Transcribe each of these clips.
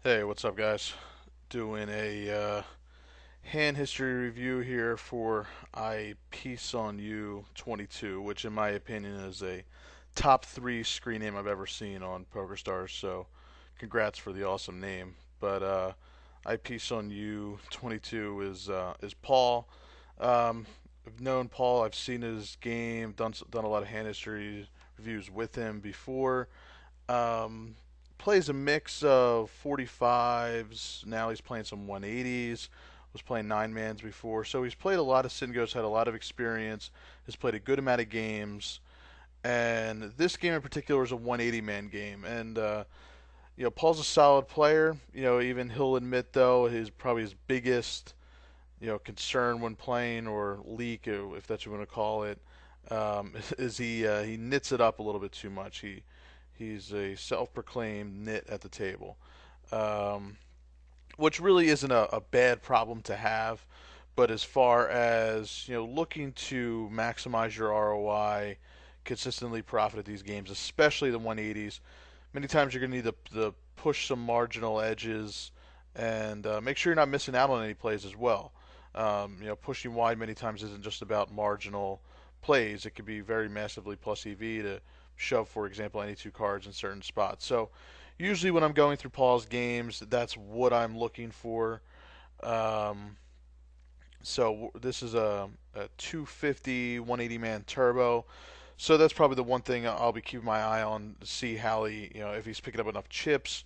Hey, what's up, guys? Doing a hand history review here for ipeaceonu22, which, in my opinion, is a top three screen name I've ever seen on PokerStars. So, congrats for the awesome name. But ipeaceonu22 is Paul. I've known Paul. I've seen his game. Done a lot of hand history reviews with him before. Um, Plays a mix of 45s. Now he's playing some 180s. Was playing nine mans before, so he's played a lot of singles, had a lot of experience. Has played a good amount of games, and this game in particular is a 180 man game. And Paul's a solid player. Even he'll admit though his probably his biggest concern when playing or leak, if that's what you want to call it, is he knits it up a little bit too much. He's a self-proclaimed nit at the table, um, which really isn't a bad problem to have. But as far as looking to maximize your ROI, consistently profit at these games, especially the 180s, many times you're going to need to push some marginal edges and make sure you're not missing out on any plays as well. Pushing wide many times isn't just about marginal plays. It could be very massively plus EV to shove, for example, any two cards in certain spots. So usually when I'm going through Paul's games, that's what I'm looking for. Um, so this is a 250 180 man turbo. So that's probably the one thing I'll be keeping my eye on to see how if he's picking up enough chips,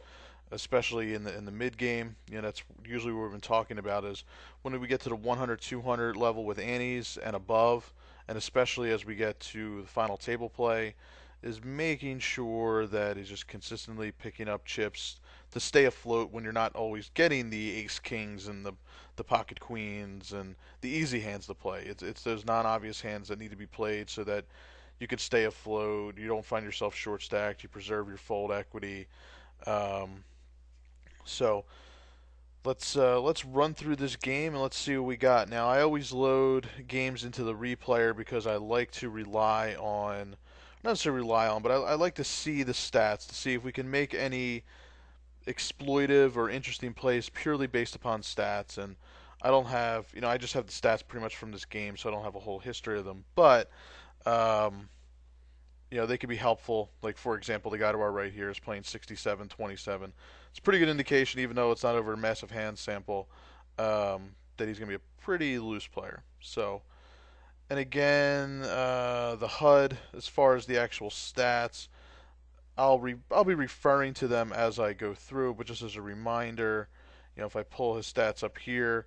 especially in the mid game. That's usually what we've been talking about is when we get to the 100, 200 level with antes and above, and especially as we get to the final table play, is making sure that he's just consistently picking up chips to stay afloat when you're not always getting the ace kings and the pocket queens and the easy hands to play. It's those non-obvious hands that need to be played so that you can stay afloat. You don't find yourself short stacked. You preserve your fold equity. Um, so let's run through this game and let's see what we got. Now I always load games into the replayer because I like to rely on, not necessarily rely on, but I like to see the stats to see if we can make any exploitive or interesting plays purely based upon stats. And I don't have, I just have the stats pretty much from this game, so I don't have a whole history of them. But um, they can be helpful. Like, for example, the guy to our right here is playing 67-27. It's a pretty good indication, even though it's not over a massive hand sample, that he's going to be a pretty loose player. So, and again, the HUD, as far as the actual stats, I'll be referring to them as I go through, but just as a reminder, if I pull his stats up here,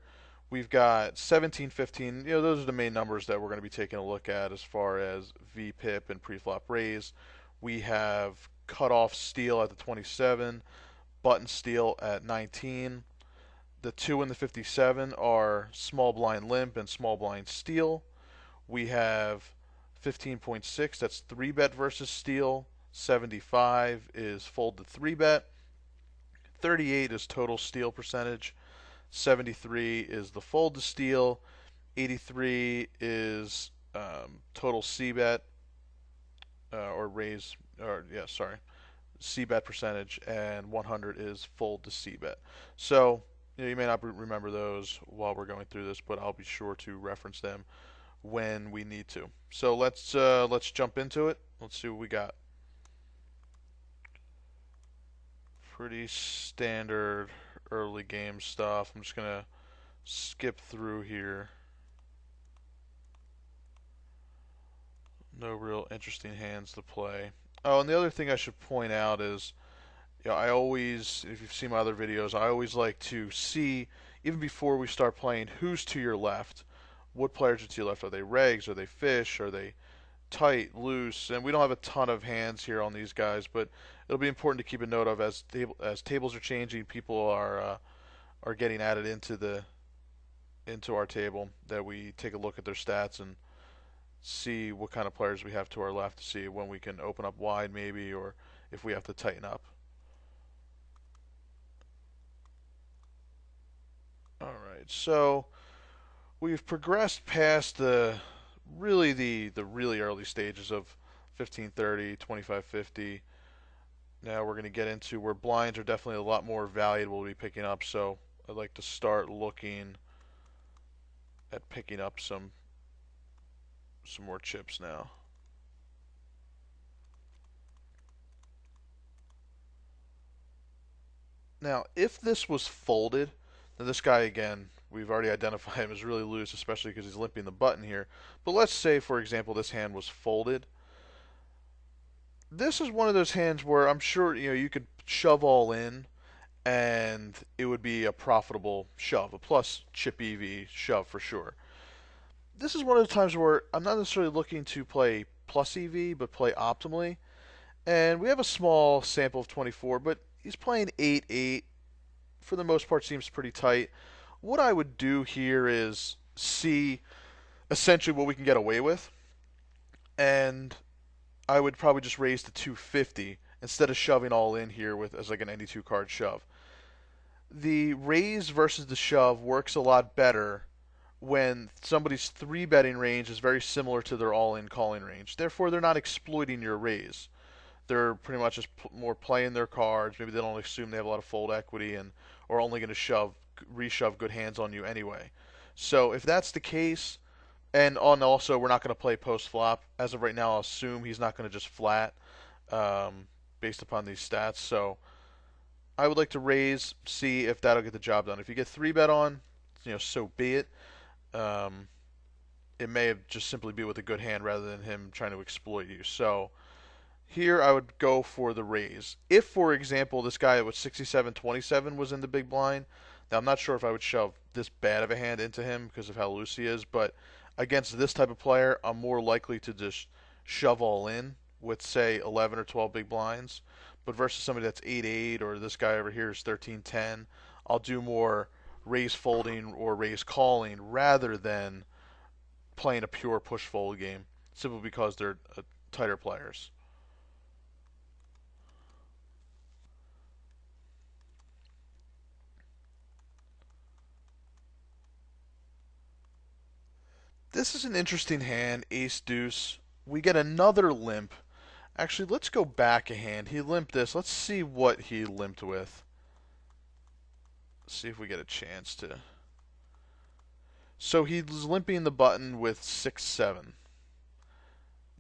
we've got 17, 15. Those are the main numbers that we're going to be taking a look at as far as VPIP and preflop raise. We have cutoff steal at the 27, button steal at 19. The 2 and the 57 are small blind limp and small blind steal. We have 15.6, that's 3 bet versus steal. 75 is fold to 3 bet. 38 is total steal percentage. 73 is the fold to steal. 83 is total C bet or raise, or yeah, sorry, C bet percentage, and 100 is fold to C bet. So you may not remember those while we're going through this, but I'll be sure to reference them when we need to. So let's jump into it. Let's see what we got. Pretty standard early game stuff. I'm just gonna skip through here. No real interesting hands to play. Oh, and the other thing I should point out is, I always, if you've seen my other videos, I always like to see, even before we start playing, who's to your left. What players are to your left? Are they regs? Are they fish? Are they tight, loose? And we don't have a ton of hands here on these guys, but it'll be important to keep a note of as tables are changing. People are getting added into our table, that we take a look at their stats and see what kind of players we have to our left to see when we can open up wide maybe, or if we have to tighten up. Alright, so we've progressed past the really early stages of 1530, 2550. Now we're going to get into where blinds are definitely a lot more valuable to be picking up. So I'd like to start looking at picking up some more chips now. Now, if this was folded, then this guy again, we've already identified him as really loose, especially because he's limping the button here. But let's say, for example, this hand was folded. This is one of those hands where I'm sure you could shove all in, and it would be a profitable shove, a plus chip EV shove for sure. This is one of the times where I'm not necessarily looking to play plus EV, but play optimally. And we have a small sample of 24, but he's playing 8-8. For the most part, seems pretty tight. What I would do here is see essentially what we can get away with, and I would probably just raise to 250 instead of shoving all in here with as like a 92 card shove. The raise versus the shove works a lot better when somebody's 3 betting range is very similar to their all in calling range. Therefore, they're not exploiting your raise. They're pretty much just more playing their cards. Maybe they don't assume they have a lot of fold equity and are only going to reshove good hands on you anyway. So if that's the case, and also we're not going to play post flop as of right now. I'll assume he's not going to just flat based upon these stats. So I would like to raise, see if that'll get the job done. If you get 3-bet on, so be it. Um, it may have just simply be with a good hand rather than him trying to exploit you. So here I would go for the raise. If, for example, this guy with 67-27 was in the big blind, now I'm not sure if I would shove this bad of a hand into him because of how loose he is, but against this type of player, I'm more likely to just shove all in with, say, 11 or 12 big blinds. But versus somebody that's 8-8 or this guy over here is 13-10, I'll do more raise folding or raise calling rather than playing a pure push fold game simply because they're tighter players. This is an interesting hand, ace deuce. We get another limp. Actually, let's go back a hand. He limped this. Let's see what he limped with. See if we get a chance to. So he's limping the button with 6-7.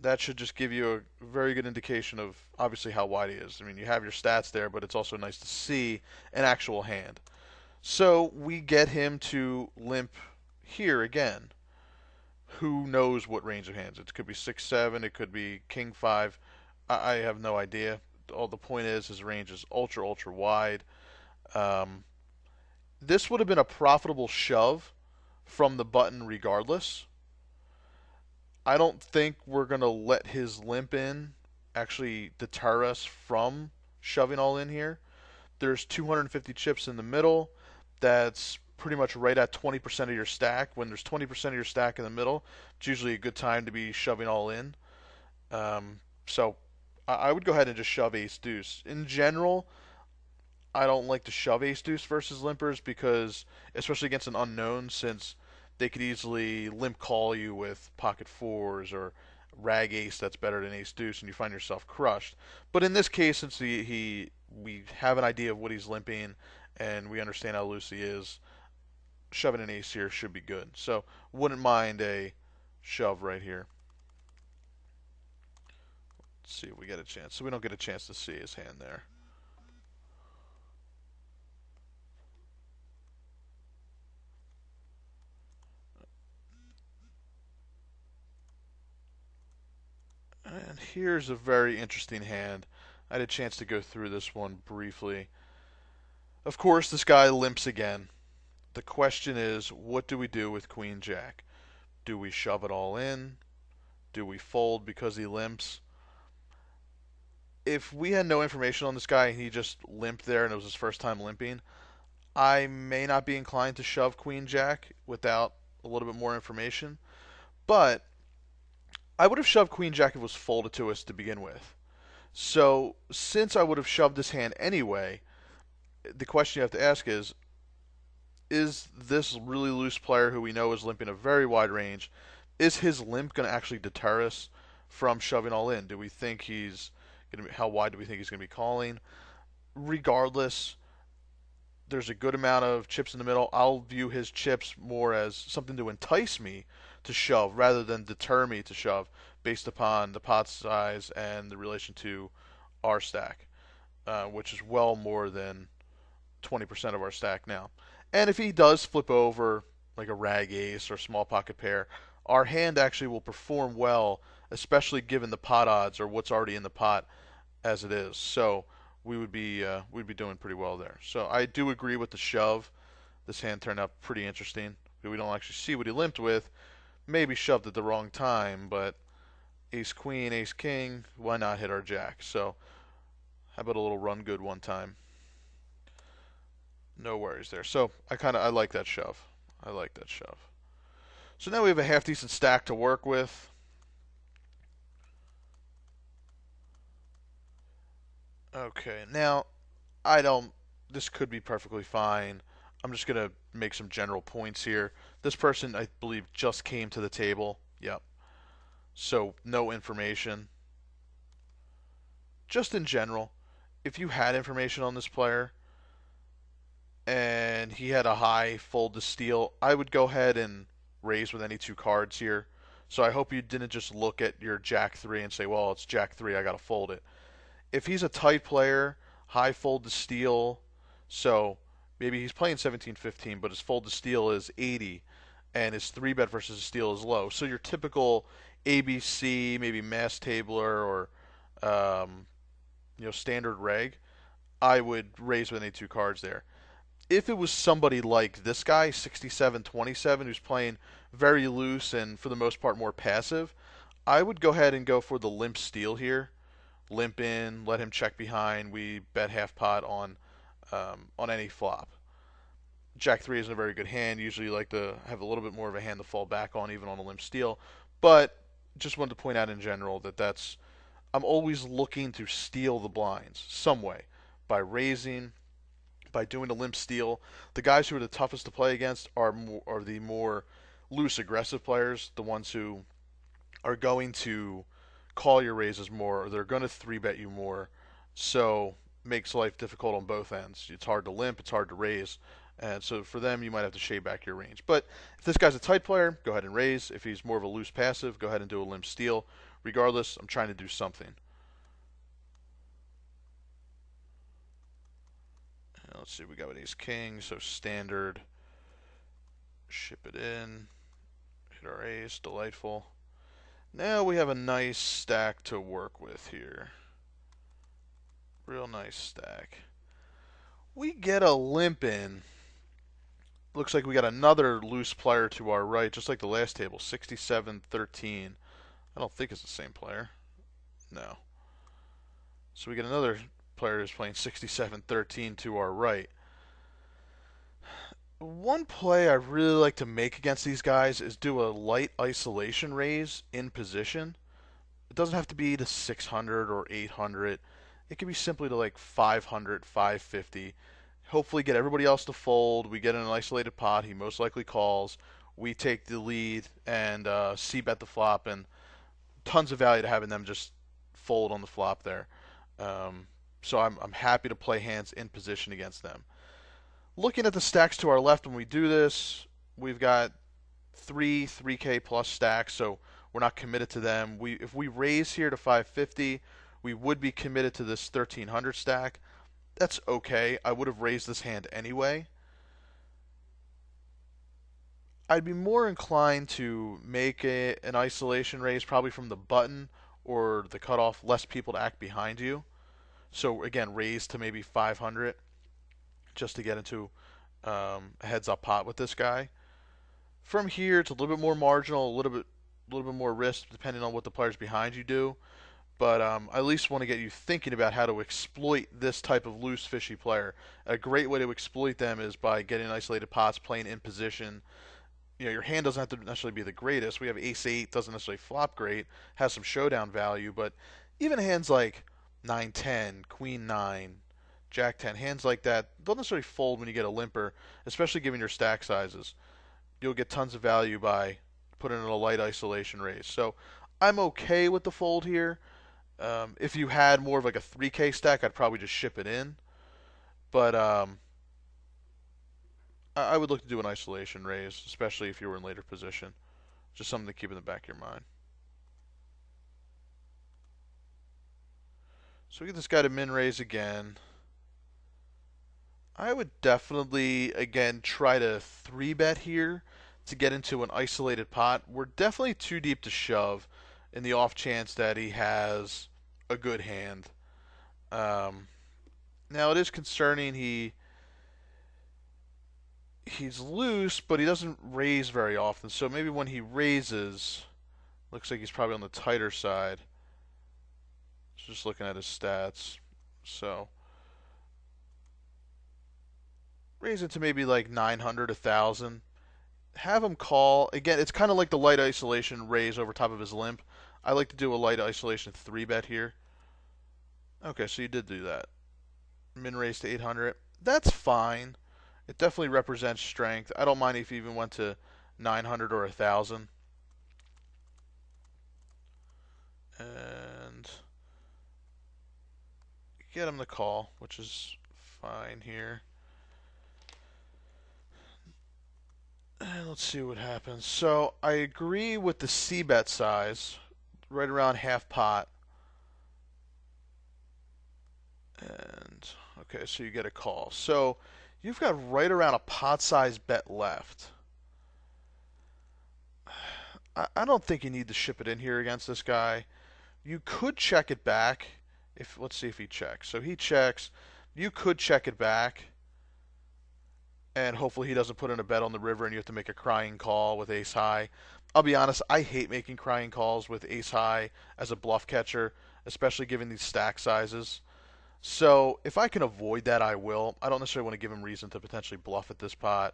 That should just give you a very good indication of obviously how wide he is. I mean, you have your stats there, but it's also nice to see an actual hand. So we get him to limp here again. Who knows what range of hands? It could be 6-7. It could be king 5. I have no idea. All the point is his range is ultra ultra wide. Um, this would have been a profitable shove from the button regardless. I don't think we're going to let his limp in actually deter us from shoving all in here. There's 250 chips in the middle. That's pretty much right at 20% of your stack. When there's 20% of your stack in the middle, it's usually a good time to be shoving all in. So I would go ahead and just shove ace deuce. In general, I don't like to shove ace deuce versus limpers because, especially against an unknown, since they could easily limp call you with pocket fours or rag ace that's better than ace deuce, and you find yourself crushed. But in this case, since we have an idea of what he's limping and we understand how loose he is, shoving an ace here should be good. So wouldn't mind a shove right here. Let's see if we get a chance. So we don't get a chance to see his hand there. And here's a very interesting hand. I had a chance to go through this one briefly. Of course, this guy limps again. The question is, what do we do with Queen Jack? Do we shove it all in? Do we fold because he limps? If we had no information on this guy and he just limped there and it was his first time limping, I may not be inclined to shove Queen Jack without a little bit more information. But I would have shoved Queen Jack if it was folded to us to begin with. So since I would have shoved this hand anyway, the question you have to ask is this really loose player who we know is limping a very wide range, is his limp going to actually deter us from shoving all in? Do we think he's How wide do we think he's going to be calling? Regardless, there's a good amount of chips in the middle. I'll view his chips more as something to entice me to shove rather than deter me to shove based upon the pot size and the relation to our stack, which is well more than 20% of our stack now. And if he does flip over like a rag ace or small pocket pair, our hand actually will perform well, especially given the pot odds or what's already in the pot as it is. So we'd be doing pretty well there. So I do agree with the shove. This hand turned out pretty interesting. We don't actually see what he limped with. Maybe shoved at the wrong time, but ace queen, ace king, why not hit our jack? So how about a little run good one time? No worries there. So I like that shove. I like that shove. So now we have a half decent stack to work with. Okay, now I don't. This could be perfectly fine. I'm just gonna make some general points here. This person, I believe, just came to the table. Yep. So no information. Just in general, if you had information on this player and he had a high fold to steal, I would go ahead and raise with any two cards here. So I hope you didn't just look at your Jack 3 and say, well, it's Jack 3, I gotta fold it. If he's a tight player, high fold to steal, so maybe he's playing 17-15, but his fold to steal is 80, and his 3-bet versus his steal is low. So your typical ABC, maybe mass tabler or standard reg, I would raise with any two cards there. If it was somebody like this guy, 67-27, who's playing very loose and for the most part more passive, I would go ahead and go for the limp steal here. Limp in, let him check behind. We bet half pot on any flop. Jack 3 isn't a very good hand. Usually you like to have a little bit more of a hand to fall back on, even on a limp steal. But just wanted to point out in general that I'm always looking to steal the blinds some way by raising, by doing a limp steal. The guys who are the toughest to play against are the more loose, aggressive players, the ones who are going to call your raises more, or they're going to 3-bet you more. So makes life difficult on both ends. It's hard to limp, it's hard to raise. And so for them, you might have to shave back your range. But if this guy's a tight player, go ahead and raise. If he's more of a loose passive, go ahead and do a limp steal. Regardless, I'm trying to do something. Let's see, we got an ace king, so standard. Ship it in. Hit our ace, delightful. Now we have a nice stack to work with here. Real nice stack. We get a limp in. Looks like we got another loose player to our right, just like the last table, 67-13. I don't think it's the same player. No. So we get another player who's playing 67-13 to our right. One play I really like to make against these guys is do a light isolation raise in position. It doesn't have to be to 600 or 800. It can be simply to like 500, 550. Hopefully get everybody else to fold. We get in an isolated pot. He most likely calls. We take the lead and c-bet the flop, and tons of value to having them just fold on the flop there. So I'm happy to play hands in position against them. Looking at the stacks to our left when we do this, we've got 3K plus stacks, so we're not committed to them. If we raise here to 550, we would be committed to this 1300 stack. That's okay. I would have raised this hand anyway. I'd be more inclined to make an isolation raise probably from the button or the cutoff, less people to act behind you. So again, raise to maybe 500 just to get into a heads-up pot with this guy. From here, it's a little bit more marginal, a little bit more risk depending on what the players behind you do. But I at least want to get you thinking about how to exploit this type of loose, fishy player. A great way to exploit them is by getting isolated pots, playing in position. Your hand doesn't have to necessarily be the greatest. We have ace-8, doesn't necessarily flop great, has some showdown value, but even hands like 9-10, queen-9, jack-10, hands like that don't necessarily fold when you get a limper, especially given your stack sizes. You'll get tons of value by putting in a light isolation raise. So I'm okay with the fold here. If you had more of like a 3K stack, I'd probably just ship it in. But I would look to do an isolation raise, especially if you were in later position. Just something to keep in the back of your mind. So we get this guy to min raise again. I would definitely, again, try to 3-bet here to get into an isolated pot. We're definitely too deep to shove in the off chance that he has a good hand. Um, Now it is concerning he's loose, but he doesn't raise very often. So maybe when he raises, looks like he's probably on the tighter side. Just looking at his stats. So raise it to maybe like 900, 1,000. Have him call. Again, it's kind of like the light isolation raise over top of his limp. I like to do a light isolation 3-bet here. Okay, so you did do that. Min raise to 800. That's fine. It definitely represents strength. I don't mind if you even went to 900 or 1,000. And get him the call, which is fine here. And let's see what happens. So I agree with the C-bet size, right around half pot. And okay, so you get a call. So you've got right around a pot size bet left. I don't think you need to ship it in here against this guy. You could check it back. If let's see if he checks. So he checks. You could check it back, and hopefully he doesn't put in a bet on the river, and you have to make a crying call with ace high. I'll be honest, I hate making crying calls with ace high as a bluff catcher, especially given these stack sizes. So if I can avoid that, I will. I don't necessarily want to give him reason to potentially bluff at this pot.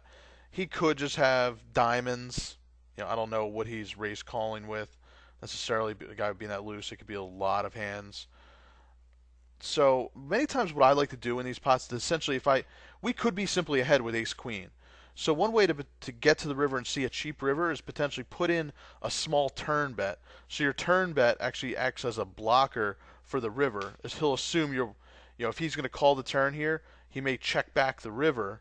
He could just have diamonds. I don't know what he's raise calling with necessarily. The guy being that loose, it could be a lot of hands. So many times, what I like to do in these pots is essentially, we could be simply ahead with ace queen. So one way to get to the river and see a cheap river is potentially put in a small turn bet. So your turn bet actually acts as a blocker for the river, as he'll assume if he's going to call the turn here, he may check back the river,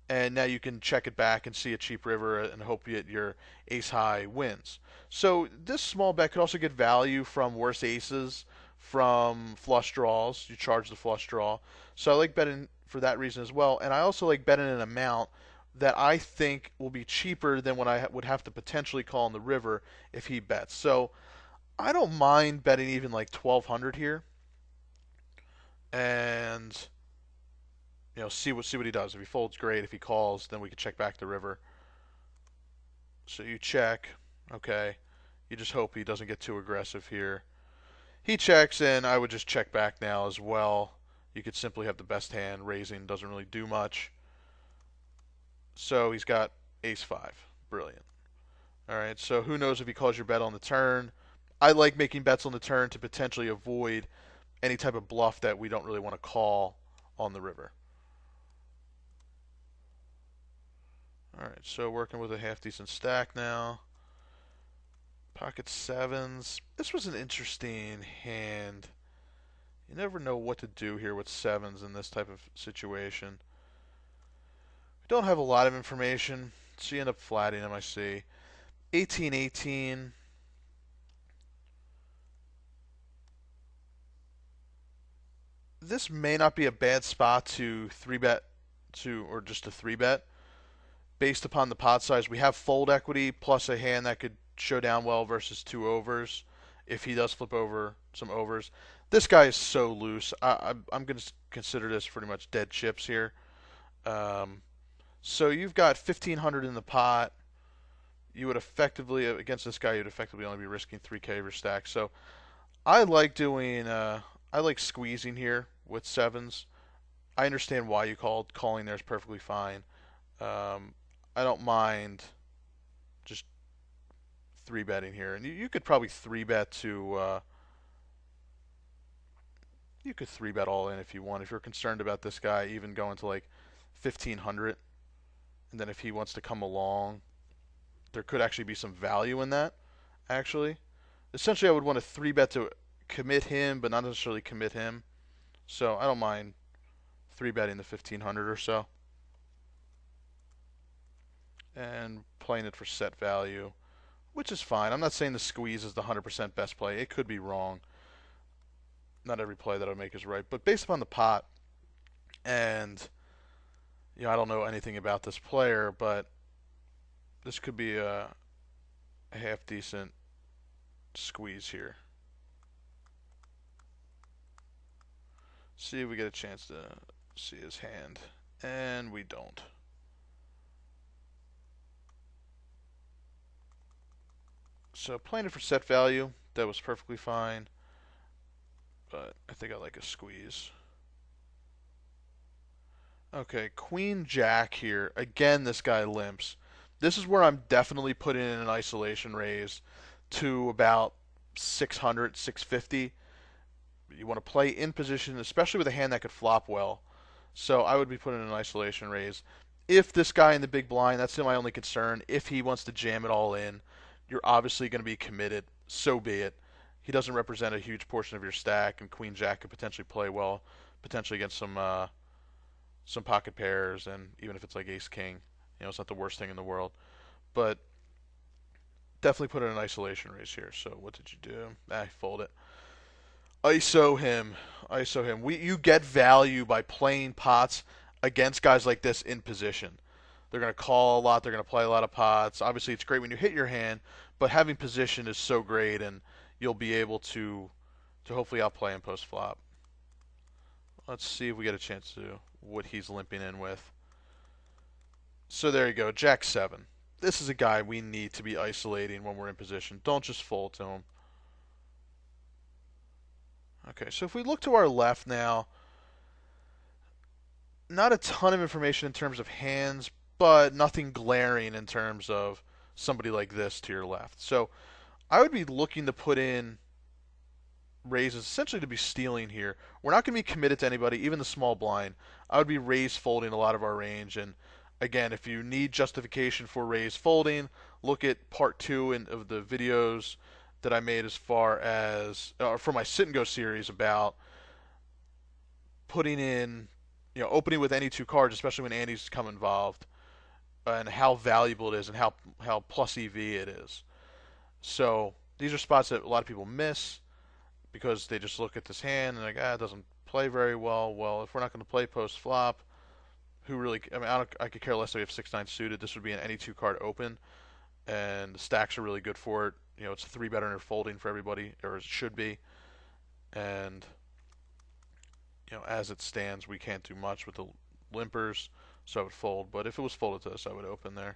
and now you can check it back and see a cheap river and hope that your ace high wins. So this small bet could also get value from worse aces, from flush draws. You charge the flush draw. So I like betting for that reason as well. And I also like betting an amount that I think will be cheaper than what I would have to potentially call in the river if he bets. So I don't mind betting even like 1,200 here, and see what he does. If he folds, great. If he calls, then we can check back the river. So you check, okay. You just hope he doesn't get too aggressive here. He checks, and I would just check back now as well. You could simply have the best hand. Raising doesn't really do much. So he's got ace 5. Brilliant. All right, so who knows if he calls your bet on the turn. I like making bets on the turn to potentially avoid any type of bluff that we don't really want to call on the river. All right, so working with a half decent stack now. Pocket sevens. This was an interesting hand. You never know what to do here with sevens in this type of situation. We don't have a lot of information, so you end up flatting him, I see. 18-18. This may not be a bad spot to 3-bet or just a 3-bet. Based upon the pot size, we have fold equity plus a hand that could show down well versus 2 overs if he does flip over some overs. This guy is so loose. I'm going to consider this pretty much dead chips here. So you've got 1,500 in the pot. You would effectively, against this guy, you'd effectively only be risking 3K of your stack. So I like squeezing here with sevens. I understand why you called. Calling there is perfectly fine. I don't mind just 3-betting here, and you could probably 3-bet to. You could 3-bet all in if you want. If you're concerned about this guy, even going to like 1,500, and then if he wants to come along, there could actually be some value in that. Actually, essentially, I would want to 3-bet to commit him, but not necessarily commit him. So I don't mind 3-betting the 1500 or so and playing it for set value, which is fine. I'm not saying the squeeze is the 100% best play. It could be wrong. Not every play that I make is right, but based upon the pot, and I don't know anything about this player, but this could be a half decent squeeze here. See if we get a chance to see his hand, and we don't. So playing it for set value, that was perfectly fine, but I think I like a squeeze. Okay, Queen Jack here. Again, this guy limps. This is where I'm definitely putting in an isolation raise to about 600, 650. You want to play in position, especially with a hand that could flop well. So I would be putting in an isolation raise. If this guy in the big blind, that's my only concern. If he wants to jam it all in, you're obviously going to be committed. So be it. He doesn't represent a huge portion of your stack, and Queen Jack could potentially play well, potentially against some pocket pairs, and even if it's like Ace King, it's not the worst thing in the world. But definitely put in an isolation raise here. So what did you do? Fold it. ISO him. ISO him. You get value by playing pots against guys like this in position. They're going to call a lot. They're going to play a lot of pots. Obviously, it's great when you hit your hand, but having position is so great, and you'll be able to hopefully outplay him post flop. Let's see if we get a chance to what he's limping in with. So there you go, Jack 7. This is a guy we need to be isolating when we're in position. Don't just fold to him. Okay, so if we look to our left now, not a ton of information in terms of hands, but nothing glaring in terms of somebody like this to your left. So I would be looking to put in raises essentially to be stealing here. We're not going to be committed to anybody, even the small blind. I would be raise folding a lot of our range. And again, if you need justification for raise folding, look at part 2 of the videos that I made as far as for my sit and go series about putting in, opening with any 2 cards, especially when Andy's come involved, and how valuable it is and how plus EV it is. So these are spots that a lot of people miss because they just look at this hand and like, it doesn't play very well. Well, if we're not going to play post flop, who really? I mean, I could care less if we have 6-9 suited. This would be an any 2 card open, and the stacks are really good for it. It's 3 better than folding for everybody, or it should be. And as it stands, we can't do much with the limpers, so I would fold. But if it was folded to us, I would open there.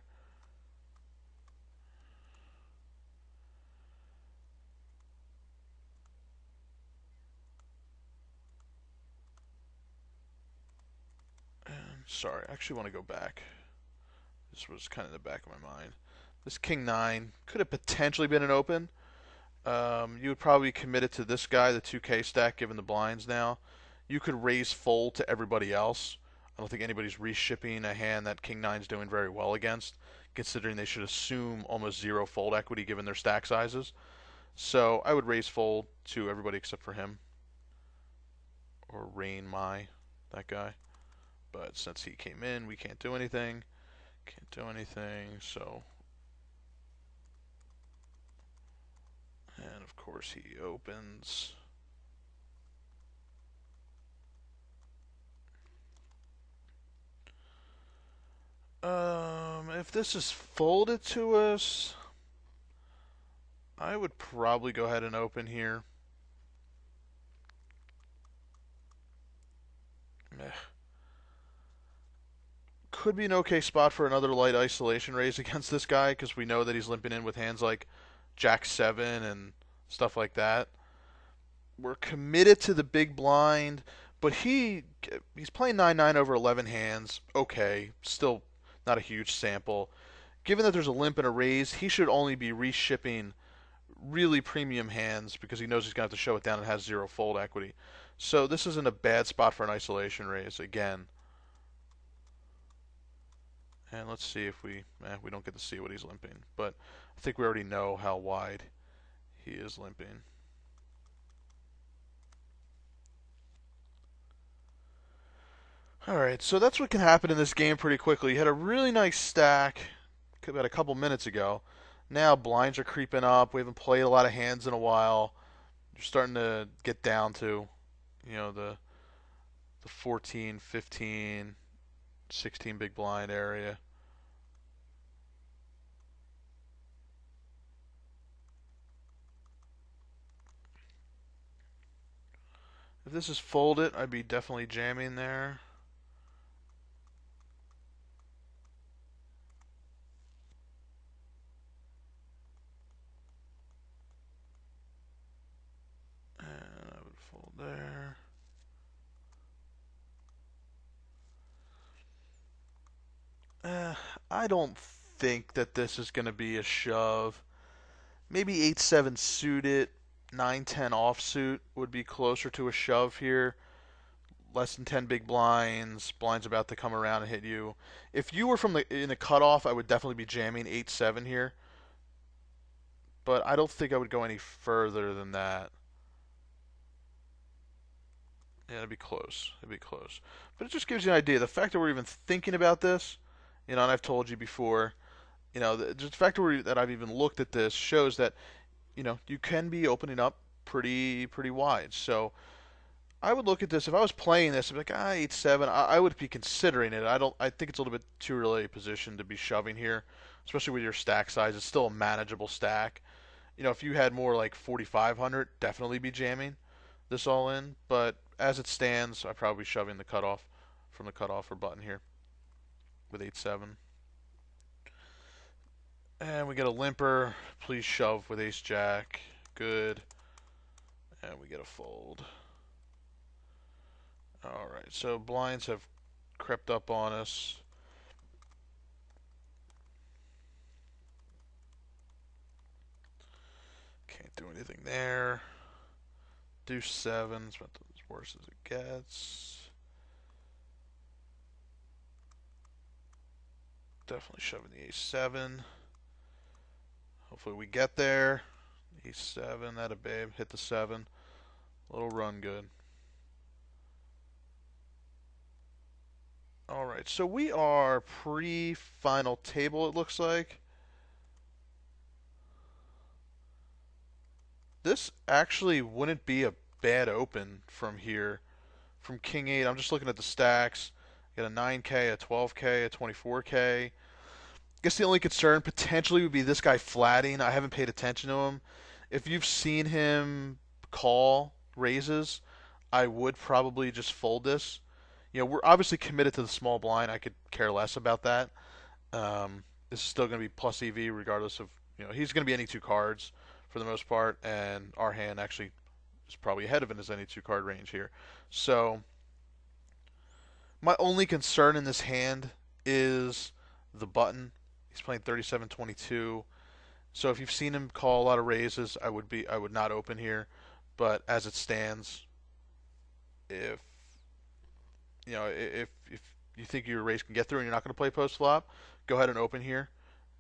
Sorry, I actually want to go back. This was kind of in the back of my mind. This King 9 could have potentially been an open. You would probably be committed to this guy, the 2K stack, given the blinds now. You could raise fold to everybody else. I don't think anybody's reshipping a hand that King 9's doing very well against, considering they should assume almost 0 fold equity given their stack sizes. So I would raise fold to everybody except for him. Or Rain Mai, that guy. But since he came in, we can't do anything. Can't do anything, so... And of course he opens. If this is folded to us, I would probably go ahead and open here. Meh. Could be an okay spot for another light isolation raise against this guy because we know that he's limping in with hands like Jack 7 and stuff like that. We're committed to the big blind, but he's playing 9-9 over 11 hands. Okay, still not a huge sample. Given that there's a limp and a raise, he should only be reshipping really premium hands because he knows he's going to have to show it down and has 0 fold equity. So this isn't a bad spot for an isolation raise again. And let's see if we don't get to see what he's limping, but I think we already know how wide he is limping. All right, so that's what can happen in this game pretty quickly. You had a really nice stack about a couple minutes ago. Now blinds are creeping up. We haven't played a lot of hands in a while. You're starting to get down to, the 14, 15, 16 big blind area. If this is folded, I'd be definitely jamming there. And I would fold there. Uh, I don't think that this is going to be a shove. Maybe 8-7 suited, 9-10 offsuit would be closer to a shove here. Less than 10 big blinds, blinds about to come around and hit you. If you were in the cutoff, I would definitely be jamming 8-7 here. But I don't think I would go any further than that. Yeah, it'd be close. It'd be close. But it just gives you an idea. The fact that we're even thinking about this, and I've told you before, just the fact that I've even looked at this shows that, you can be opening up pretty wide. So I would look at this if I was playing this. I'd be like, 8-7. I would be considering it. I think it's a little bit too early a position to be shoving here, especially with your stack size. It's still a manageable stack. If you had more like 4,500, definitely be jamming this all in. But as it stands, I'd probably be shoving the cutoff from the cutoff or button here with 8-7. And we get a limper. Please shove with ace jack. Good. And we get a fold. Alright, so blinds have crept up on us. Can't do anything there. Deuce 7. It's about as worse as it gets. Definitely shoving the ace 7. Hopefully we get there. Ace 7. That a babe. Hit the 7. Little run good. Alright, so we are pre-final table, it looks like. This actually wouldn't be a bad open from here. From King 8, I'm just looking at the stacks. Got a 9K, a 12K, a 24K. I guess the only concern potentially would be this guy flatting. I haven't paid attention to him. If you've seen him call raises, I would probably just fold this. We're obviously committed to the small blind. I could care less about that. This is still going to be plus EV regardless of, he's going to be any two cards for the most part, and our hand actually is probably ahead of in his any two card range here. So my only concern in this hand is the button. He's playing 37-22. So if you've seen him call a lot of raises, I would not open here. But as it stands, if if you think your raise can get through and you're not going to play post flop, go ahead and open here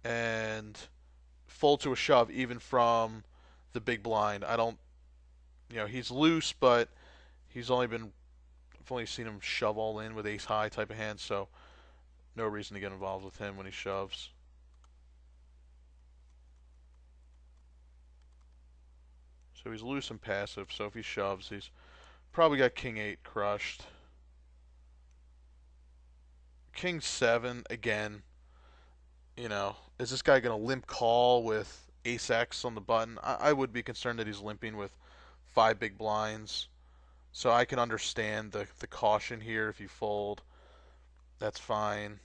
and fold to a shove even from the big blind. I don't, he's loose, but he's only been I've only seen him shove all in with ace high type of hands, so no reason to get involved with him when he shoves. So he's loose and passive, so if he shoves, he's probably got king 8 crushed. King 7, again, is this guy going to limp call with ace X on the button? I would be concerned that he's limping with 5 big blinds. So I can understand the caution here. If you fold, that's fine.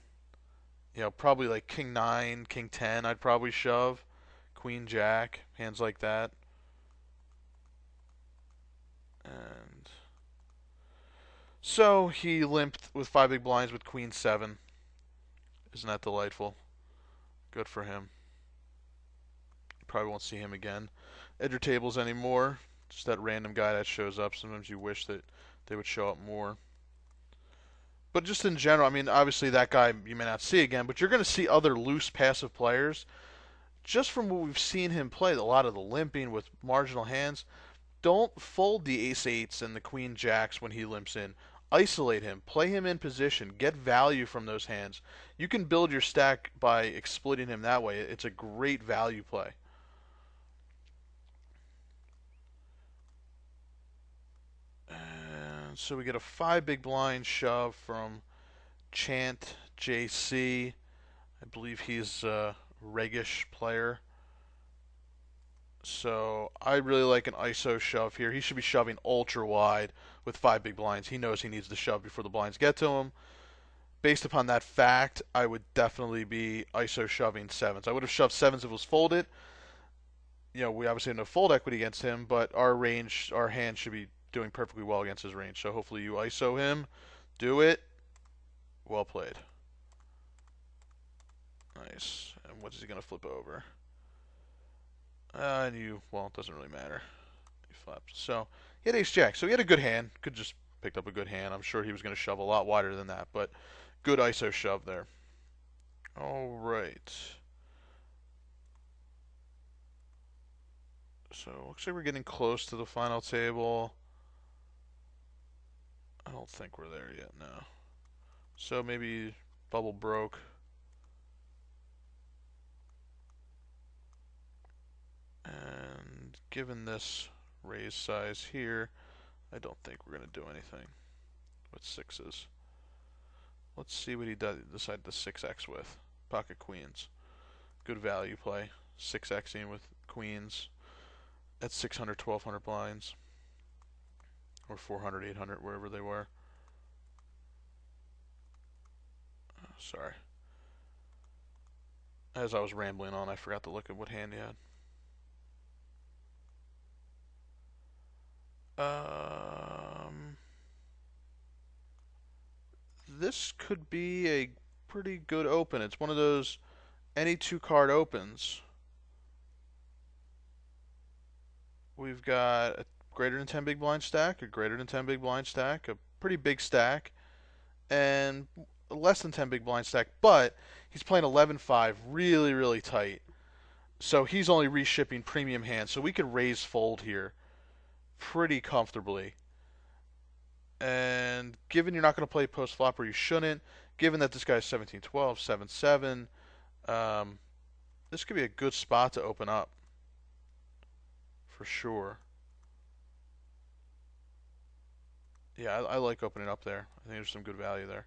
Probably like king 9, king 10, I'd probably shove. Queen jack, hands like that. And so he limped with 5 big blinds with queen 7. Isn't that delightful? Good for him. You probably won't see him again at your tables anymore. Just that random guy that shows up. Sometimes you wish that they would show up more. But just in general, I mean, obviously that guy you may not see again, but you're going to see other loose passive players. Just from what we've seen him play, a lot of the limping with marginal hands, don't fold the ace 8s and the queen jacks when he limps in. isolate him, play him in position, get value from those hands. You can build your stack by exploiting him that way. It's a great value play. And so we get a 5 big blind shove from Chant JC. I believe he's a Regish player. So I really like an ISO shove here. He should be shoving ultra wide with 5 big blinds. He knows he needs to shove before the blinds get to him. Based upon that fact, I would definitely be ISO shoving sevens. I would have shoved sevens if it was folded. We obviously have no fold equity against him, but our range, our hand should be doing perfectly well against his range. So hopefully you ISO him. Do it. Well played. Nice. And what is he going to flip over? Well, it doesn't really matter. He flapped. So he had ace jack. So he had a good hand. Could just picked up a good hand. I'm sure he was going to shove a lot wider than that, but good ISO shove there. All right. So looks like we're getting close to the final table. I don't think we're there yet, no. So maybe bubble broke. And given this raise size here, I don't think we're going to do anything with sixes. Let's see what he decided to 6x with. Pocket queens. Good value play. 6xing with queens at 600, 1200 blinds. Or 400, 800, wherever they were. Sorry. As I was rambling on, I forgot to look at what hand he had. This could be a pretty good open. It's one of those any 2 card opens. We've got a greater than 10 big blind stack, a greater than 10 big blind stack, a pretty big stack, and a less than 10 big blind stack, but he's playing 11-5 really, really tight. So he's only reshipping premium hands, so we could raise fold here pretty comfortably. And given you're not going to play post flop, or you shouldn't, given that this guy's 17-12, 7-7, this could be a good spot to open up for sure. Yeah, I like opening up there. I think there's some good value there.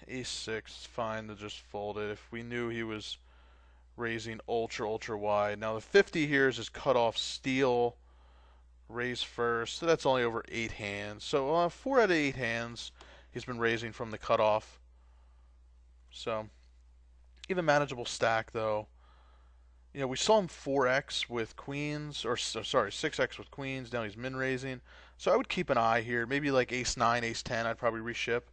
Ace-6, it's fine to just fold it. If we knew he was raising ultra, ultra wide. Now the 50 here is his cutoff steal. Raise first. So that's only over 8 hands. So 4 out of 8 hands he's been raising from the cutoff. So even manageable stack though. We saw him 4x with queens, or sorry, 6x with queens. Now he's min raising. So I would keep an eye here. Maybe like ace-9, ace-10, I'd probably reship.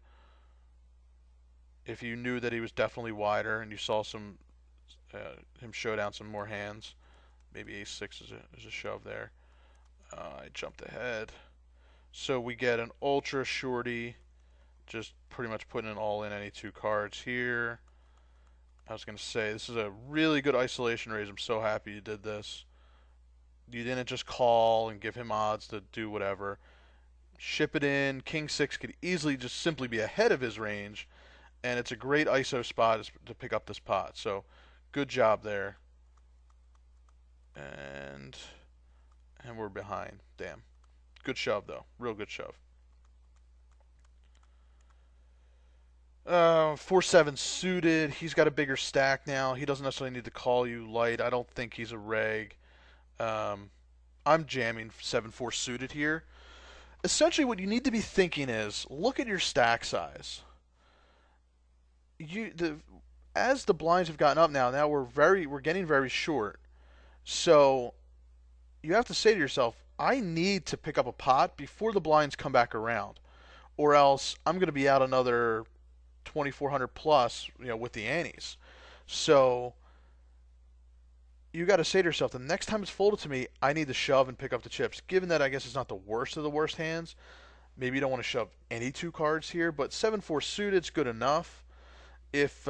If you knew that he was definitely wider and you saw him show down some more hands, maybe ace-6 is a shove there. I jumped ahead. So we get an ultra shorty, just pretty much putting it all in any 2 cards here. I was going to say, this is a really good isolation raise. I'm so happy you did this. You didn't just call and give him odds to do whatever. Ship it in. King-6 could easily just simply be ahead of his range, and it's a great ISO spot to pick up this pot. So good job there. And we're behind. Damn. Good shove, though. Real good shove. 4-7 suited. He's got a bigger stack now. He doesn't necessarily need to call you light. I don't think he's a reg. I'm jamming 7-4 suited here. Essentially, what you need to be thinking is, look at your stack size. As the blinds have gotten up now we're getting very short. So you have to say to yourself, I need to pick up a pot before the blinds come back around, or else I'm going to be out another 2,400 plus, with the antes. So you got to say to yourself, the next time it's folded to me, I need to shove and pick up the chips. Given that I guess it's not the worst of the worst hands, maybe you don't want to shove any 2 cards here, but 7-4 suited's good enough. If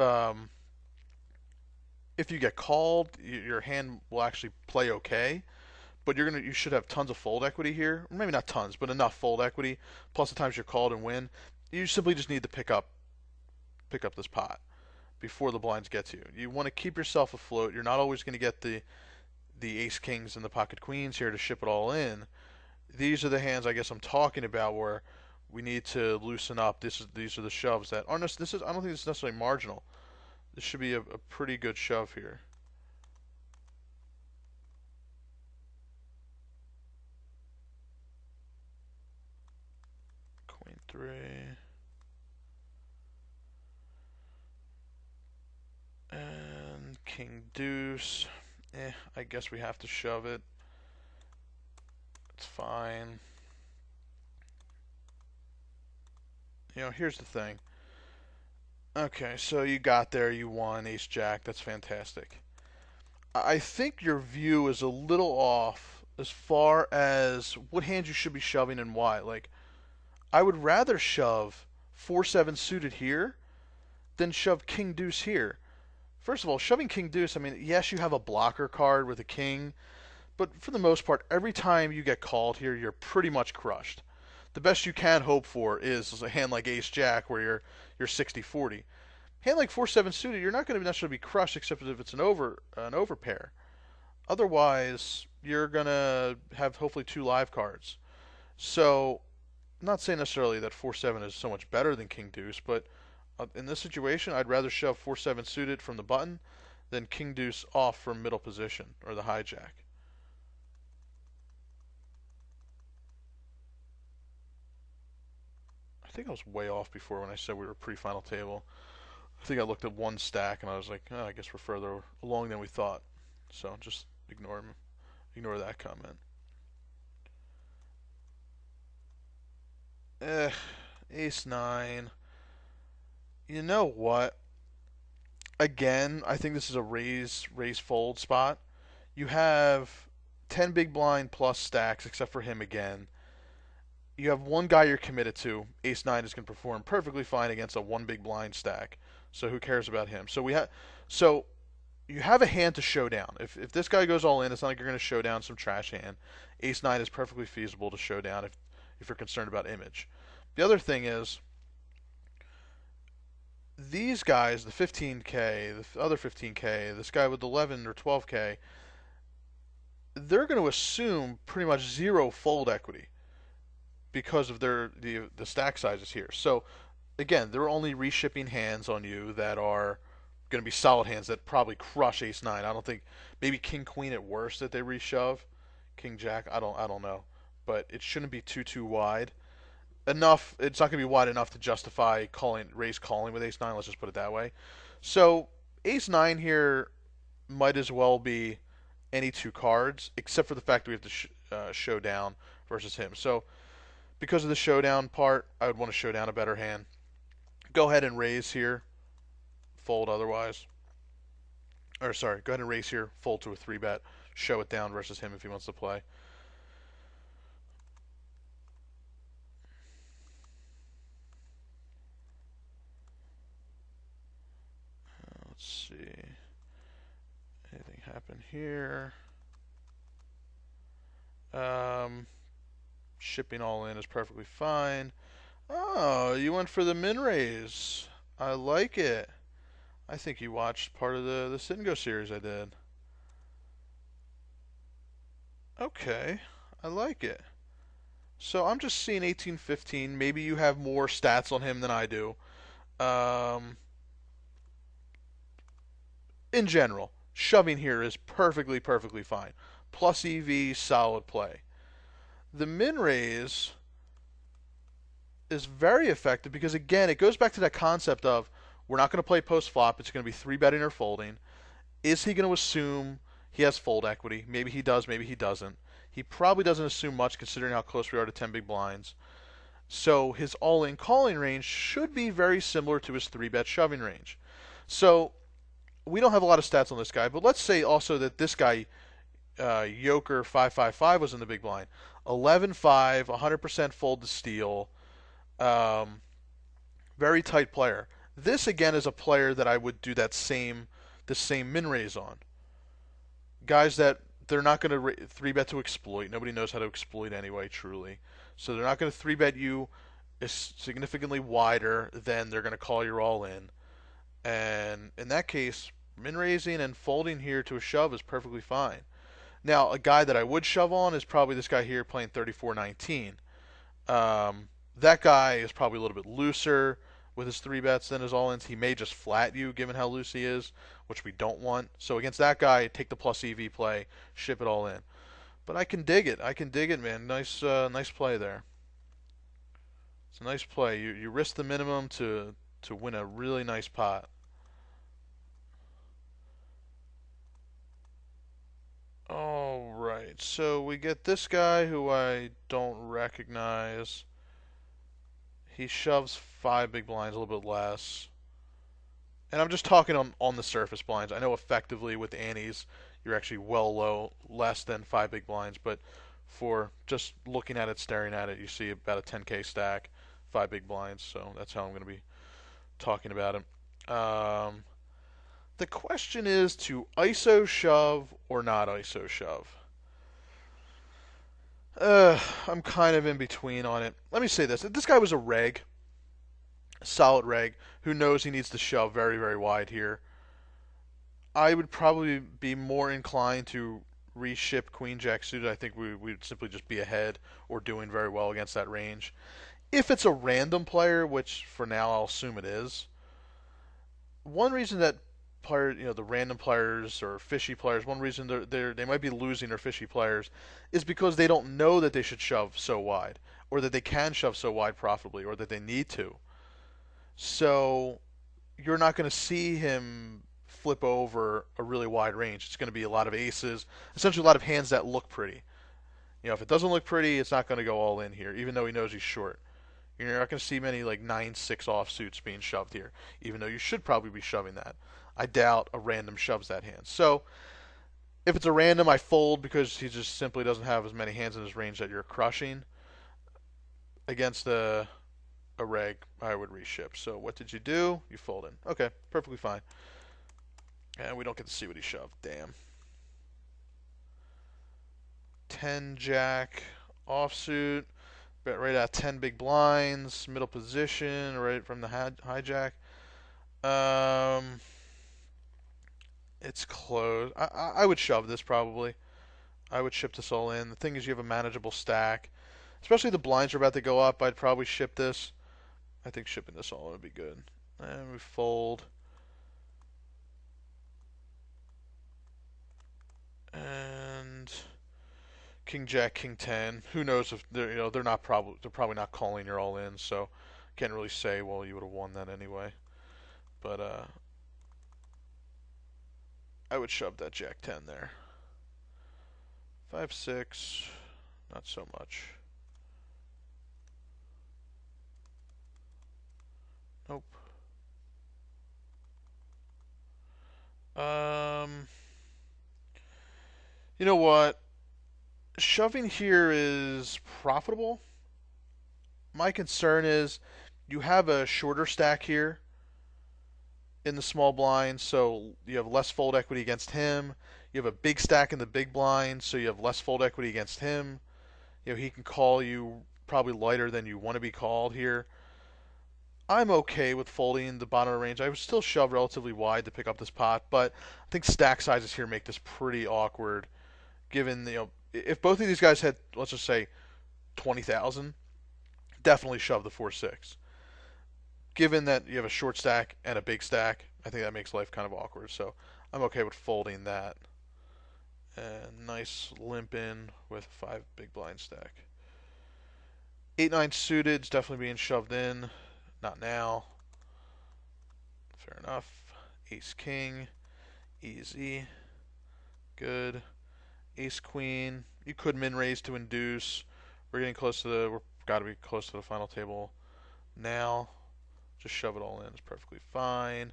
you get called, your hand will actually play okay. but you should have tons of fold equity here. Maybe not tons, but enough fold equity. Plus the times you're called and win. You simply just need to pick up this pot before the blinds get to you. You want to keep yourself afloat. You're not always going to get the ace kings and the pocket queens here to ship it all in. These are the hands I guess I'm talking about where we need to loosen up. These are the shoves that aren't. This is I don't think this is necessarily marginal. This should be a pretty good shove here. Queen 3. And king deuce. I guess we have to shove it. It's fine. Here's the thing. Okay, so you got there, you won, ace jack, that's fantastic. I think your view is a little off as far as what hands you should be shoving and why. Like, I would rather shove 4-7 suited here than shove king deuce here. First of all, shoving king deuce, I mean, yes, you have a blocker card with a king, but for the most part, every time you get called here, you're pretty much crushed. The best you can hope for is a hand like ace jack where you're 60-40. Hand like 4-7 suited, you're not going to necessarily be crushed except if it's an over pair. Otherwise, you're going to have hopefully 2 live cards. So, I'm not saying necessarily that 4-7 is so much better than king deuce, but in this situation, I'd rather shove 4-7 suited from the button than king deuce off from middle position or the hijack. I think I was way off before when I said we were pre-final table. I think I looked at one stack and I was like, oh, I guess we're further along than we thought. So just ignore that comment. Ace 9. You know what? Again, I think this is a raise fold spot. You have 10 big blind plus stacks, except for him again. You have one guy you're committed to. Ace 9 is going to perform perfectly fine against a 1 big blind stack. So who cares about him? So you have a hand to show down. If this guy goes all in, it's not like you're going to show down some trash hand. Ace 9 is perfectly feasible to show down if you're concerned about image. The other thing is, these guys, the 15K, the other 15K, this guy with 11 or 12K, they're going to assume pretty much zero fold equity because of the stack sizes here. So again, they're only reshipping hands on you that are going to be solid hands that probably crush ace 9. I don't think, maybe king queen at worst that they reshove. King jack, I don't know, but it shouldn't be too wide. Enough, it's not going to be wide enough to justify raise calling with ace 9, let's just put it that way. So ace 9 here might as well be any 2 cards, except for the fact that we have to show down versus him. So because of the showdown part, I would want to show down a better hand. Go ahead and raise here, fold otherwise. Or sorry, go ahead and raise here, fold to a 3-bet, show it down versus him if he wants to play. Let's see. Anything happen here? Shipping all in is perfectly fine. Oh, you went for the min raise. I like it. I think you watched part of the Sit and Go series I did. Okay, I like it. So I'm just seeing 18-15. Maybe you have more stats on him than I do. In general, shoving here is perfectly fine. Plus EV, solid play. The min raise is very effective because, again, it goes back to that concept of we're not going to play post flop. It's going to be 3-betting or folding. Is he going to assume he has fold equity? Maybe he does, maybe he doesn't. He probably doesn't assume much considering how close we are to 10 big blinds. So his all-in calling range should be very similar to his 3-bet shoving range. So we don't have a lot of stats on this guy, but let's say also that this guy, Yoker 555, was in the big blind. 11-5, 100% fold to steal. Very tight player. This again is a player that I would do the same min raise on. Guys that they're not going to three bet to exploit. Nobody knows how to exploit anyway, truly. So they're not going to three bet you is significantly wider than they're going to call your all in. And in that case, min raising and folding here to a shove is perfectly fine. Now, a guy that I would shove on is probably this guy here playing 34-19. That guy is probably a little bit looser with his three bets than his all ins. He may just flat you given how loose he is, which we don't want. So against that guy, take the plus EV play, ship it all in. But I can dig it. I can dig it, man. Nice play there. It's a nice play. You risk the minimum to win a really nice pot. All right. So we get this guy who I don't recognize. He shoves five big blinds, a little bit less. And I'm just talking on the surface blinds. I know effectively with antes, you're actually well low, less than five big blinds. But for just looking at it, staring at it, you see about a 10K stack, five big blinds. So that's how I'm going to be talking about him. The question is to ISO shove or not ISO shove. I'm kind of in between on it. Let me say this. If this guy was a reg, solid reg, who knows he needs to shove very, very wide here, I would probably be more inclined to reship Queen Jack suited. I think we would simply just be ahead or doing very well against that range. If it's a random player, which for now I'll assume it is, one reason that player, the random players or fishy players, one reason they might be losing their fishy players is because they don't know that they should shove so wide, or that they can shove so wide profitably, or that they need to. So you're not going to see him flip over a really wide range. It's going to be a lot of aces, essentially a lot of hands that look pretty. If it doesn't look pretty, it's not going to go all in here, even though he knows he's short. You're not going to see many like 9-6 offsuits being shoved here, even though you should probably be shoving that. I doubt a random shoves that hand. So if it's a random, I fold because he just simply doesn't have as many hands in his range that you're crushing. Against a reg, I would reship. So what did you do? You fold in. Okay, perfectly fine. And we don't get to see what he shoved. Damn. 10 jack offsuit. Bet right at 10 big blinds. Middle position, right from the hijack. It's close. I would shove this probably. I would ship this all in. The thing is, you have a manageable stack. Especially the blinds are about to go up. I'd probably ship this. I think shipping this all would be good. And we fold. And King Jack, King 10. Who knows if they're probably not calling your all in. So can't really say. Well, you would have won that anyway. But I would shove that Jack 10 there. 5-6, not so much. Nope. You know what? Shoving here is profitable. My concern is you have a shorter stack here in the small blind, so you have less fold equity against him. You have a big stack in the big blind, so you have less fold equity against him. He can call you probably lighter than you want to be called here. I'm okay with folding the bottom of the range. I would still shove relatively wide to pick up this pot, but I think stack sizes here make this pretty awkward. Given if both of these guys had, let's just say, 20,000, definitely shove the 4-6. Given that you have a short stack and a big stack, I think that makes life kind of awkward. So I'm okay with folding that. And nice limp in with 5 big blind stack. 8-9 suited is definitely being shoved in. Not now. Fair enough. Ace King. Easy. Good. Ace Queen. You could min raise to induce. We're got to be close to the final table now. Just shove it all in. It's perfectly fine.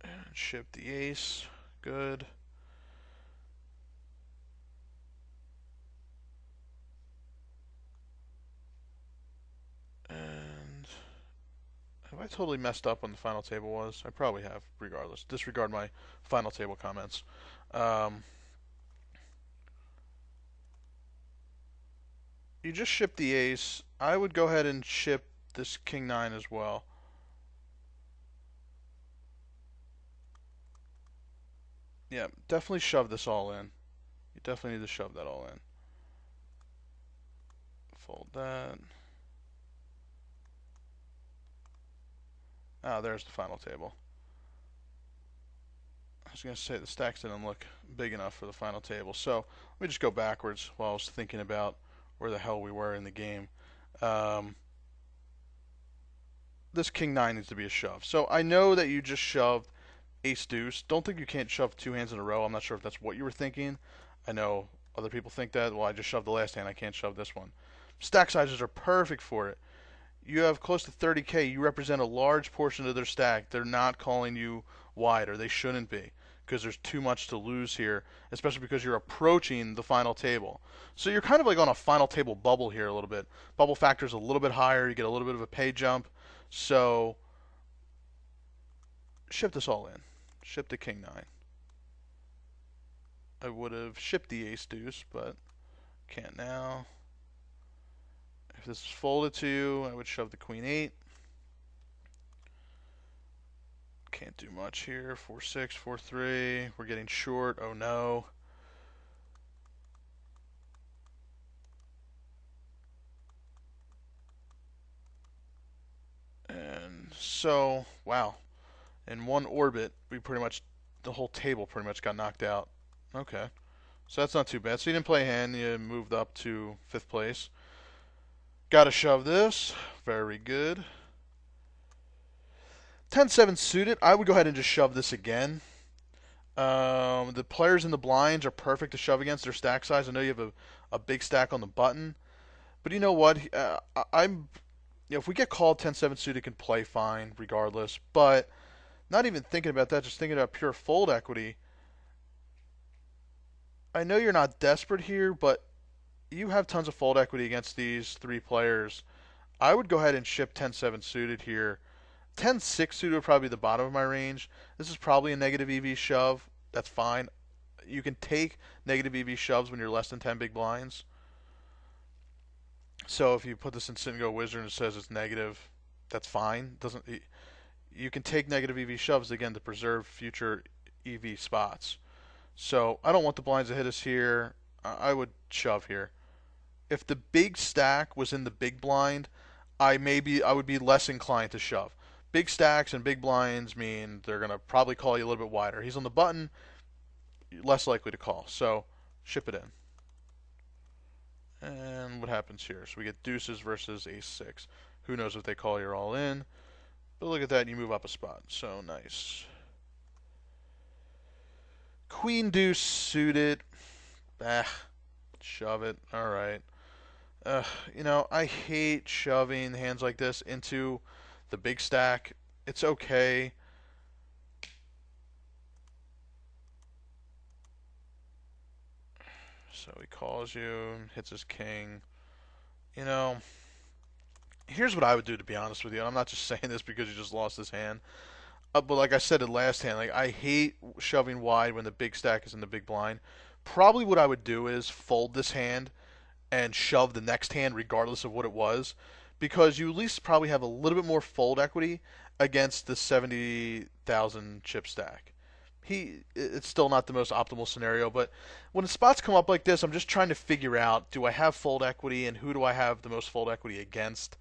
And ship the ace. Good. And I totally messed up when the final table was? I probably have, regardless. Disregard my final table comments. Um, you just shipped the ace. I would go ahead and ship this king nine as well. Yeah, definitely shove this all in. You definitely need to shove that all in. Fold that. Ah, there's the final table. I was going to say the stacks didn't look big enough for the final table. So let me just go backwards while I was thinking about where the hell we were in the game. Um, this king nine needs to be a shove. So I know that you just shoved ace deuce. Don't think you can't shove two hands in a row. I'm not sure if that's what you were thinking. I know other people think that. Well, I just shoved the last hand. I can't shove this one. Stack sizes are perfect for it. You have close to 30K. You represent a large portion of their stack. They're not calling you wide, or they shouldn't be, because there's too much to lose here, especially because you're approaching the final table. So you're kind of like on a final table bubble here a little bit. Bubble factor is a little bit higher. You get a little bit of a pay jump. So ship this all in. Ship the king nine. I would have shipped the ace deuce, but can't now. If this is folded to you, I would shove the queen eight. Can't do much here. 4-6, 4-3. We're getting short. Oh no. And so, wow. In one orbit, we pretty much, the whole table pretty much got knocked out. Okay. So that's not too bad. So you didn't play a hand. You moved up to 5th place. Gotta shove this. Very good. 10-7 suited. I would go ahead and just shove this again. The players in the blinds are perfect to shove against their stack size. I know you have a big stack on the button. But you know what? I'm, if we get called 10-7 suited, can play fine regardless. But not even thinking about that, just thinking about pure fold equity. I know you're not desperate here, but you have tons of fold equity against these three players. I would go ahead and ship 10-7 suited here. 10-6 suited would probably be the bottom of my range. This is probably a negative EV shove. That's fine. You can take negative EV shoves when you're less than 10 big blinds. So if you put this in Sit and Go Wizard and it says it's negative, that's fine. Doesn't You can take negative EV shoves again to preserve future EV spots. So I don't want the blinds to hit us here. I would shove here. If the big stack was in the big blind, I would be less inclined to shove. Big stacks and big blinds mean they're gonna probably call you a little bit wider. He's on the button, less likely to call. So ship it in. And what happens here? So we get deuces versus ace six. Who knows if they call you all in? But look at that, you move up a spot. So nice. Queen deuce suited. Ah, shove it. All right. You know, I hate shoving hands like this into the big stack. It's okay. So he calls you, hits his king. You know, here's what I would do, to be honest with you. And I'm not just saying this because you just lost this hand. But like I said in last hand, like I hate shoving wide when the big stack is in the big blind. Probably what I would do is fold this hand and shove the next hand regardless of what it was, because you at least probably have a little bit more fold equity against the 70,000 chip stack. It's still not the most optimal scenario, but when the spots come up like this, I'm just trying to figure out, do I have fold equity and who do I have the most fold equity against?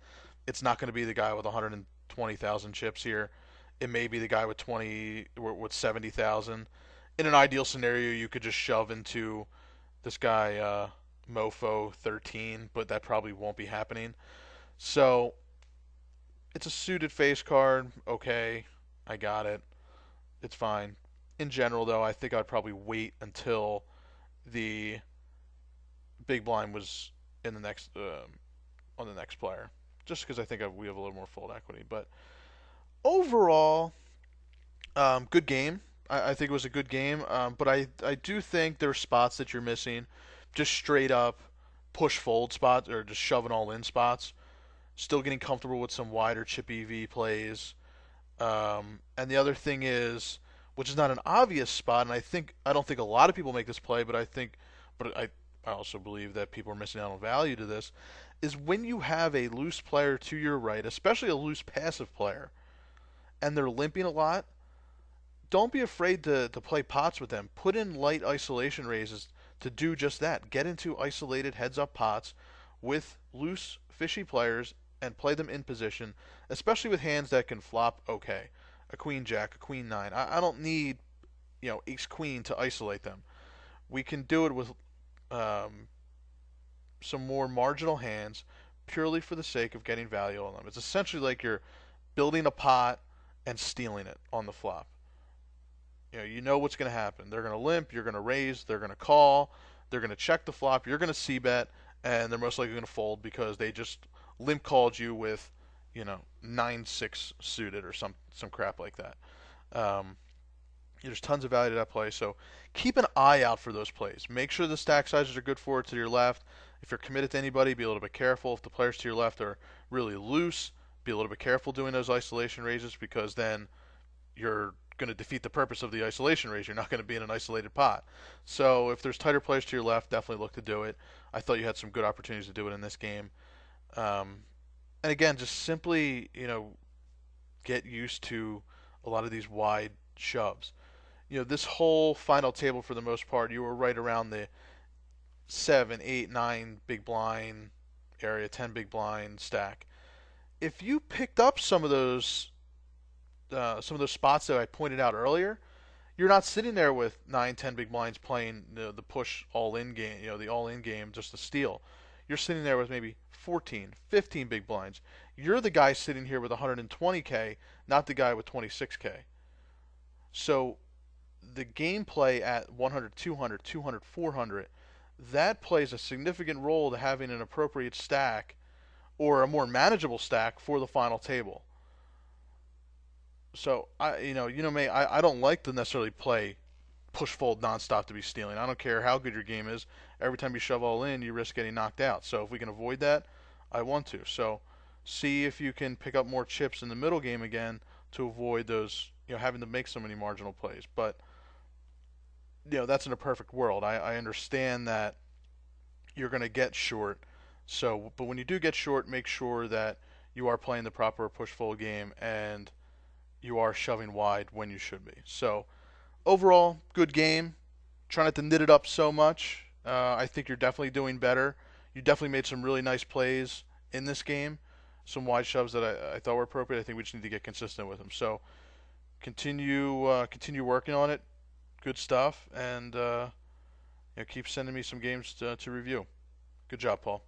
It's not going to be the guy with 120,000 chips here. It may be the guy with 70,000. In an ideal scenario, you could just shove into this guy Mofo 13, but that probably won't be happening. So it's a suited face card. Okay, I got it. It's fine. In general, though, I think I'd probably wait until the big blind was in the next on the next player, just because I think we have a little more fold equity. But overall, good game. I think it was a good game, but I do think there are spots that you're missing, just straight up push fold spots or just shove it all in spots. Still getting comfortable with some wider chip EV plays. And the other thing is, which is not an obvious spot, and I don't think a lot of people make this play, but I also believe that people are missing out on value to this, is when you have a loose player to your right, especially a loose passive player, and they're limping a lot, don't be afraid to play pots with them. Put in light isolation raises to do just that. Get into isolated heads up pots with loose, fishy players and play them in position, especially with hands that can flop okay. A queen jack, a queen nine. I don't need, ace queen to isolate them. We can do it with um, some more marginal hands purely for the sake of getting value on them. It's essentially like you're building a pot and stealing it on the flop. You know what's going to happen. They're going to limp, you're going to raise, they're going to call, they're going to check the flop, you're going to c-bet, and they're most likely going to fold because they just limp called you with, 9-6 suited or some crap like that. Um, there's tons of value to that play, so keep an eye out for those plays. Make sure the stack sizes are good for it to your left. If you're committed to anybody, be a little bit careful. If the players to your left are really loose, be a little bit careful doing those isolation raises because then you're going to defeat the purpose of the isolation raise. You're not going to be in an isolated pot. So if there's tighter players to your left, definitely look to do it. I thought you had some good opportunities to do it in this game. Um, and again, just simply, get used to a lot of these wide shoves. This whole final table for the most part, you were right around the 7, 8, 9 big blind area, 10 big blind stack. If you picked up some of those spots that I pointed out earlier, you're not sitting there with 9, 10 big blinds playing the push all in game, the all in game just to steal. You're sitting there with maybe 14, 15 big blinds. You're the guy sitting here with 120K, not the guy with 26K. So the gameplay at 100, 200, 200, 400, that plays a significant role to having an appropriate stack or a more manageable stack for the final table. So me, I don't like to necessarily play push fold nonstop to be stealing. I don't care how good your game is. Every time you shove all in, you risk getting knocked out. So if we can avoid that, I want to. So see if you can pick up more chips in the middle game again to avoid those, having to make so many marginal plays. But that's in a perfect world. I understand that you're going to get short. So, but when you do get short, make sure that you are playing the proper push fold game and you are shoving wide when you should be. So overall, good game. Try not to knit it up so much. I think you're definitely doing better. You definitely made some really nice plays in this game. Some wide shoves that I thought were appropriate. I think we just need to get consistent with them. So continue working on it. Good stuff, and keep sending me some games to review. Good job, Paul.